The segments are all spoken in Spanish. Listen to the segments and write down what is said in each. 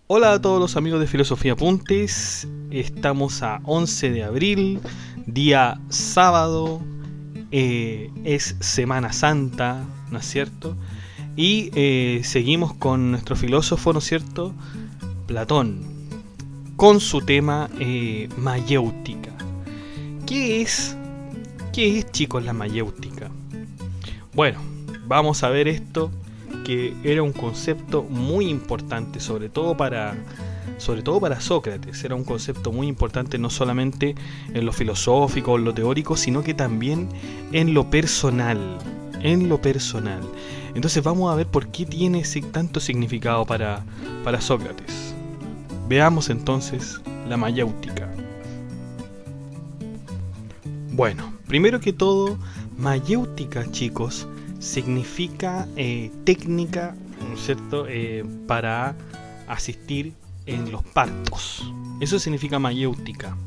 Hola a todos los amigos de Filosofía Apuntes. Estamos a 11 de abril, día sábado. Es Semana Santa, ¿no es cierto? Y seguimos con nuestro filósofo, ¿no es cierto? Platón, con su tema mayéutica. ¿Qué es, chicos, la mayéutica? Bueno, vamos a ver esto, que era un concepto muy importante, sobre todo para Sócrates. Era un concepto muy importante no solamente en lo filosófico o en lo teórico, sino que también en lo personal. Entonces vamos a ver por qué tiene tanto significado para Sócrates. Veamos entonces la mayéutica. Bueno, primero que todo, mayéutica, chicos, significa técnica, ¿no es cierto?, para asistir en los partos. Eso significa mayéutica.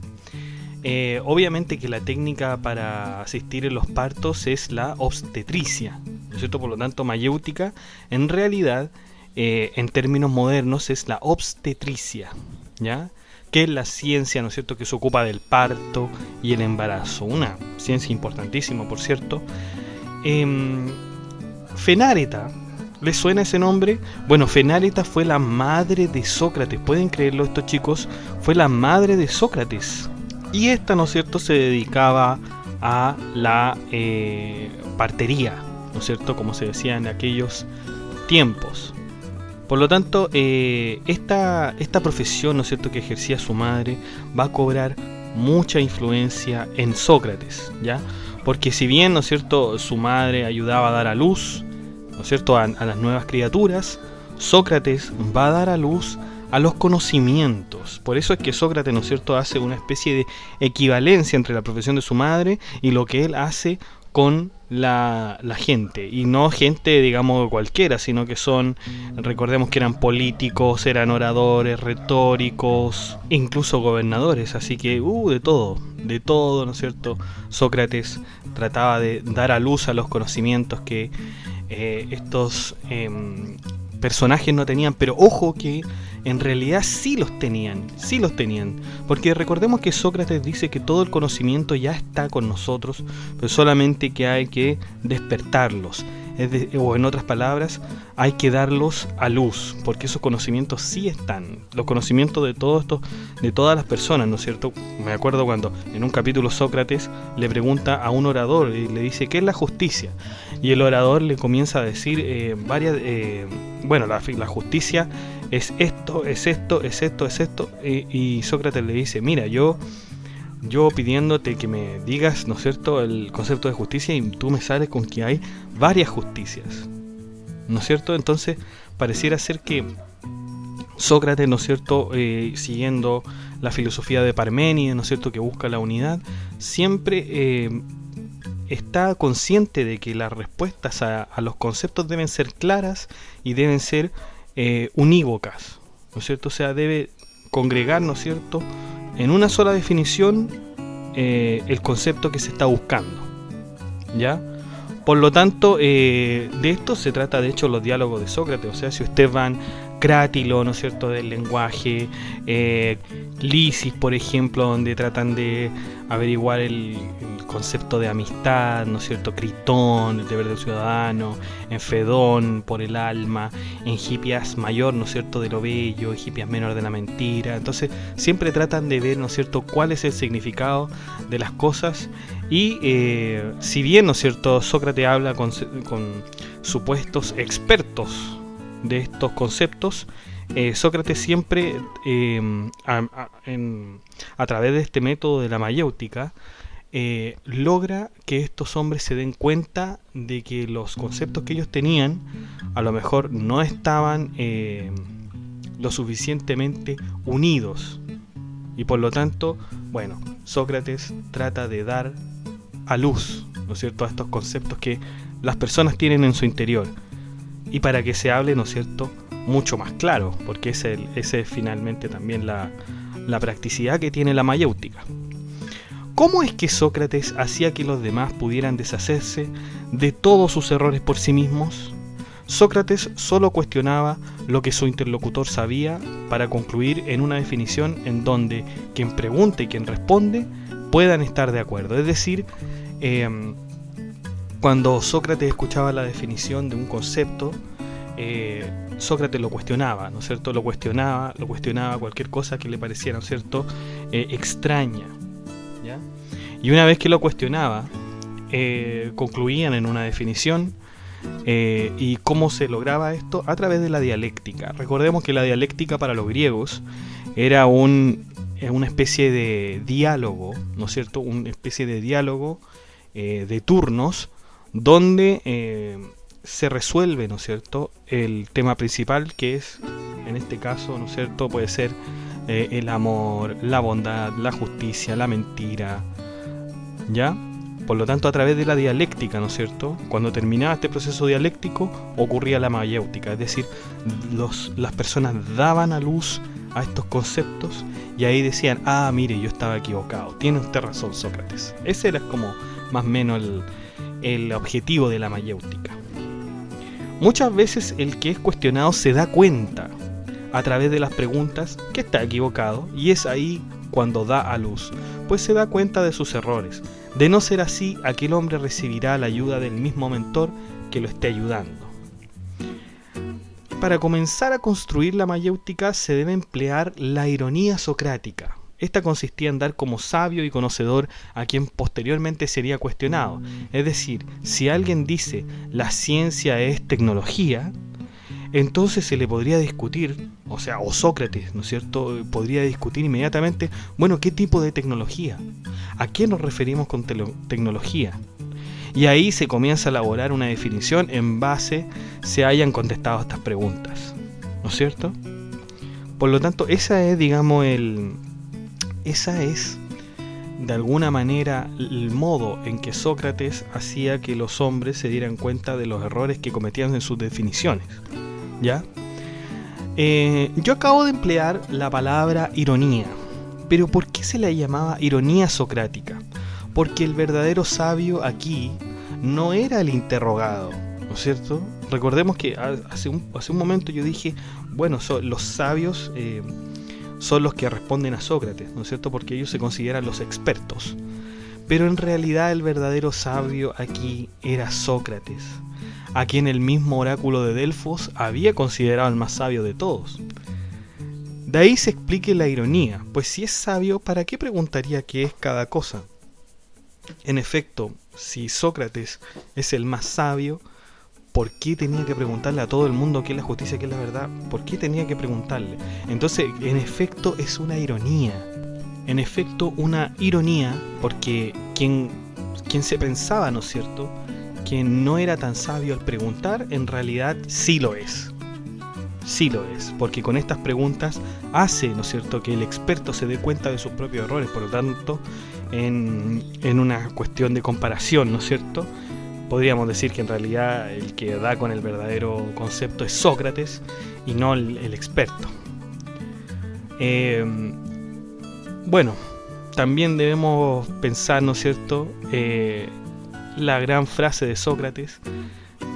Obviamente que la técnica para asistir en los partos es la obstetricia, ¿no es cierto? Por lo tanto, mayéutica en realidad, en términos modernos, es la obstetricia, ¿ya? Que es la ciencia, ¿no es cierto?, que se ocupa del parto y el embarazo. Una ciencia importantísima, por cierto. Fenáreta, ¿les suena ese nombre? Bueno, Fenáreta fue la madre de Sócrates. ¿Pueden creerlo esto, chicos? Fue la madre de Sócrates. Y esta, ¿no es cierto?, se dedicaba a la partería, ¿no es cierto?, como se decía en aquellos tiempos. Por lo tanto, esta profesión, ¿no es cierto?, que ejercía su madre, va a cobrar mucha influencia en Sócrates, ¿ya? Porque si bien, ¿no es cierto?, su madre ayudaba a dar a luz, ¿no es cierto?, a las nuevas criaturas, Sócrates va a dar a luz a los conocimientos. Por eso es que Sócrates, ¿no es cierto?, hace una especie de equivalencia entre la profesión de su madre y lo que él hace con la gente. Y no gente, digamos, cualquiera, sino que recordemos que eran políticos, eran oradores, retóricos, incluso gobernadores. Así que, de todo, ¿no es cierto?, Sócrates trataba de dar a luz a los conocimientos que estos personajes no tenían, pero ojo que en realidad sí los tenían, porque recordemos que Sócrates dice que todo el conocimiento ya está con nosotros, pero solamente que hay que despertarlos, o en otras palabras, hay que darlos a luz, porque esos conocimientos sí están, los conocimientos de todas las personas, ¿no es cierto? Me acuerdo cuando en un capítulo Sócrates le pregunta a un orador y le dice ¿qué es la justicia? Y el orador le comienza a decir la justicia es esto, y Sócrates le dice, mira, yo pidiéndote que me digas, ¿no es cierto?, el concepto de justicia, y tú me sales con que hay varias justicias, ¿no es cierto? Entonces pareciera ser que Sócrates, ¿no es cierto?, siguiendo la filosofía de Parménides, ¿no es cierto?, que busca la unidad, siempre está consciente de que las respuestas a los conceptos deben ser claras y deben ser unívocas, ¿no es cierto? O sea, debe congregar, ¿no es cierto?, en una sola definición el concepto que se está buscando, ¿ya? Por lo tanto, de esto se trata de hecho los diálogos de Sócrates. O sea, si ustedes van Crátilo, ¿no es cierto?, del lenguaje, Lisis, por ejemplo, donde tratan de averiguar el concepto de amistad, ¿no es cierto?, Critón, el deber del ciudadano, en Fedón, por el alma, en Hipias mayor, ¿no es cierto?, de lo bello, en Hipias menor, de la mentira. Entonces siempre tratan de ver, ¿no es cierto?, cuál es el significado de las cosas. Y si bien, ¿no es cierto?, Sócrates habla con supuestos expertos de estos conceptos, Sócrates siempre a través de este método de la mayéutica logra que estos hombres se den cuenta de que los conceptos que ellos tenían a lo mejor no estaban lo suficientemente unidos, y por lo tanto, bueno, Sócrates trata de dar a luz, ¿no es cierto?, a estos conceptos que las personas tienen en su interior, y para que se hable, ¿no es cierto?, mucho más claro, porque ese es finalmente también la practicidad que tiene la mayéutica. ¿Cómo es que Sócrates hacía que los demás pudieran deshacerse de todos sus errores por sí mismos? Sócrates solo cuestionaba lo que su interlocutor sabía para concluir en una definición en donde quien pregunta y quien responde puedan estar de acuerdo. Es decir, cuando Sócrates escuchaba la definición de un concepto, Sócrates lo cuestionaba, ¿no es cierto? Lo cuestionaba cualquier cosa que le pareciera, ¿no es cierto?, extraña, ¿ya? Y una vez que lo cuestionaba, concluían en una definición. ¿Y cómo se lograba esto? A través de la dialéctica. Recordemos que la dialéctica para los griegos era una especie de diálogo, ¿no es cierto? Una especie de diálogo de turnos donde se resuelve, ¿no es cierto?, el tema principal, que es, en este caso, ¿no es cierto?, puede ser el amor, la bondad, la justicia, la mentira, ¿ya? Por lo tanto, a través de la dialéctica, ¿no es cierto?, cuando terminaba este proceso dialéctico, ocurría la mayéutica, es decir, las personas daban a luz a estos conceptos y ahí decían, ah, mire, yo estaba equivocado, tiene usted razón, Sócrates. Ese era como más o menos el objetivo de la mayéutica. Muchas veces el que es cuestionado se da cuenta a través de las preguntas que está equivocado, y es ahí cuando da a luz, pues se da cuenta de sus errores. De no ser así, aquel hombre recibirá la ayuda del mismo mentor que lo esté ayudando. Para comenzar a construir la mayéutica se debe emplear la ironía socrática. Esta consistía en dar como sabio y conocedor a quien posteriormente sería cuestionado. Es decir, si alguien dice la ciencia es tecnología, entonces se le podría discutir, o Sócrates, ¿no es cierto?, podría discutir inmediatamente, bueno, ¿qué tipo de tecnología? ¿A qué nos referimos con tecnología? Y ahí se comienza a elaborar una definición en base se hayan contestado estas preguntas, ¿no es cierto? Por lo tanto, esa es, digamos, de alguna manera el modo en que Sócrates hacía que los hombres se dieran cuenta de los errores que cometían en sus definiciones, ¿ya? Yo acabo de emplear la palabra ironía, pero ¿por qué se la llamaba ironía socrática? Porque el verdadero sabio aquí no era el interrogado, ¿no es cierto? Recordemos que hace un momento yo dije, bueno, los sabios son los que responden a Sócrates, ¿no es cierto?, porque ellos se consideran los expertos. Pero en realidad el verdadero sabio aquí era Sócrates, a quien el mismo oráculo de Delfos había considerado el más sabio de todos. De ahí se explique la ironía, pues si es sabio, ¿para qué preguntaría qué es cada cosa? En efecto, si Sócrates es el más sabio, ¿por qué tenía que preguntarle a todo el mundo qué es la justicia, qué es la verdad? ¿Por qué tenía que preguntarle? Entonces, en efecto, es una ironía. En efecto, una ironía, porque quien se pensaba, ¿no es cierto?, que no era tan sabio al preguntar, en realidad sí lo es. Sí lo es, porque con estas preguntas hace, ¿no es cierto?, que el experto se dé cuenta de sus propios errores. Por lo tanto, en una cuestión de comparación, ¿no es cierto?, podríamos decir que en realidad el que da con el verdadero concepto es Sócrates y no el experto. Bueno, también debemos pensar, ¿no es cierto?, la gran frase de Sócrates,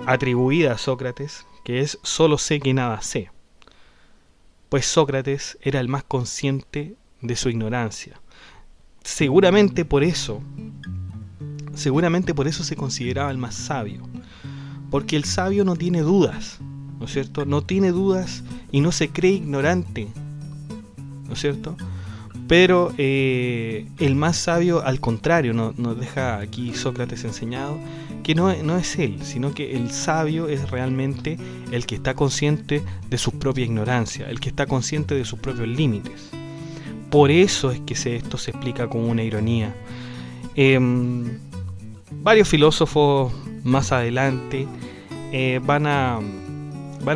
atribuida a Sócrates, que es solo sé que nada sé. Pues Sócrates era el más consciente de su ignorancia. Seguramente por eso se consideraba el más sabio, porque el sabio no tiene dudas, ¿no es cierto? No tiene dudas y no se cree ignorante, ¿no es cierto? Pero el más sabio, al contrario, nos deja aquí Sócrates enseñado que no es él, sino que el sabio es realmente el que está consciente de su propia ignorancia, el que está consciente de sus propios límites. Por eso es que esto se explica como una ironía. Varios filósofos más adelante van a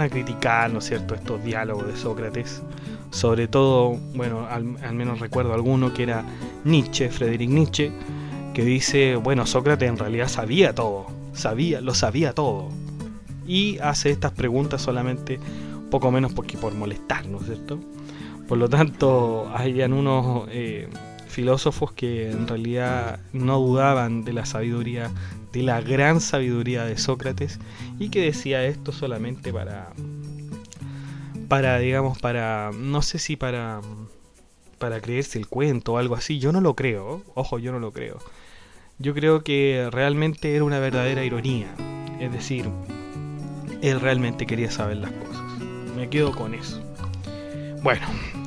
criticar, ¿no es cierto?, estos diálogos de Sócrates. Sobre todo, bueno, al menos recuerdo alguno que era Nietzsche, Friedrich Nietzsche, que dice, bueno, Sócrates en realidad sabía todo, lo sabía todo, y hace estas preguntas solamente poco menos porque por molestar, ¿no es cierto? Por lo tanto, hayan unos filósofos que en realidad no dudaban de la sabiduría, de la gran sabiduría de Sócrates, y que decía esto solamente digamos, no sé si para creerse el cuento o algo así. Yo no lo creo, ojo, yo no lo creo. Yo creo que realmente era una verdadera ironía, es decir, él realmente quería saber las cosas. Me quedo con eso. Bueno,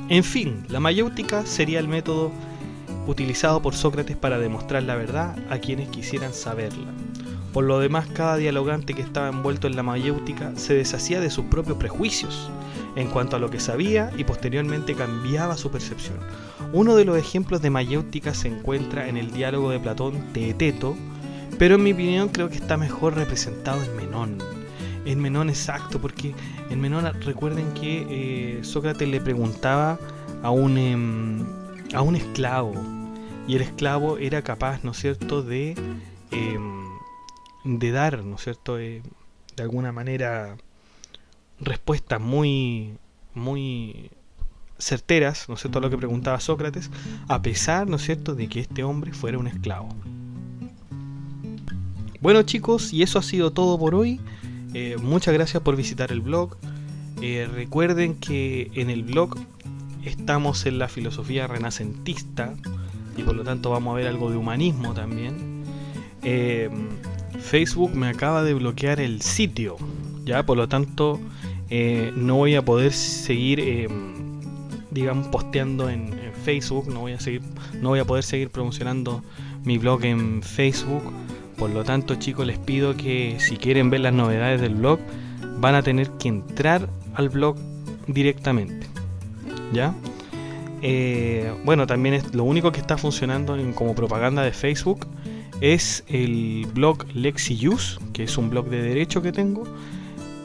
en fin, la mayéutica sería el método utilizado por Sócrates para demostrar la verdad a quienes quisieran saberla. Por lo demás, cada dialogante que estaba envuelto en la mayéutica se deshacía de sus propios prejuicios en cuanto a lo que sabía y posteriormente cambiaba su percepción. Uno de los ejemplos de mayéutica se encuentra en el diálogo de Platón Teeteto, pero en mi opinión creo que está mejor representado en Menón. En Menón, exacto, porque en Menón recuerden que Sócrates le preguntaba a un esclavo, y el esclavo era capaz, ¿no es cierto?, de dar, ¿no es cierto?, de alguna manera respuestas muy certeras, ¿no es cierto?, a lo que preguntaba Sócrates, a pesar, ¿no es cierto?, de que este hombre fuera un esclavo. Bueno, chicos, y eso ha sido todo por hoy. Muchas gracias por visitar el blog. Recuerden que en el blog estamos en la filosofía renacentista y por lo tanto vamos a ver algo de humanismo también. Facebook me acaba de bloquear el sitio, ya, por lo tanto no voy a poder seguir digamos posteando en Facebook, no voy a poder seguir promocionando mi blog en Facebook. Por lo tanto, chicos, les pido que si quieren ver las novedades del blog van a tener que entrar al blog directamente, ¿ya? Bueno, también es lo único que está funcionando como propaganda de Facebook es el blog LexiUse, que es un blog de derecho que tengo,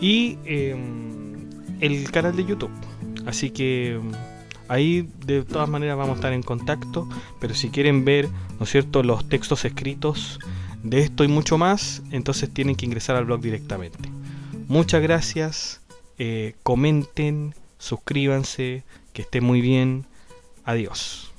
y el canal de YouTube. Así que ahí de todas maneras vamos a estar en contacto, pero si quieren ver, ¿no es cierto?, los textos escritos de esto y mucho más, entonces tienen que ingresar al blog directamente. Muchas gracias, comenten, suscríbanse, que estén muy bien, adiós.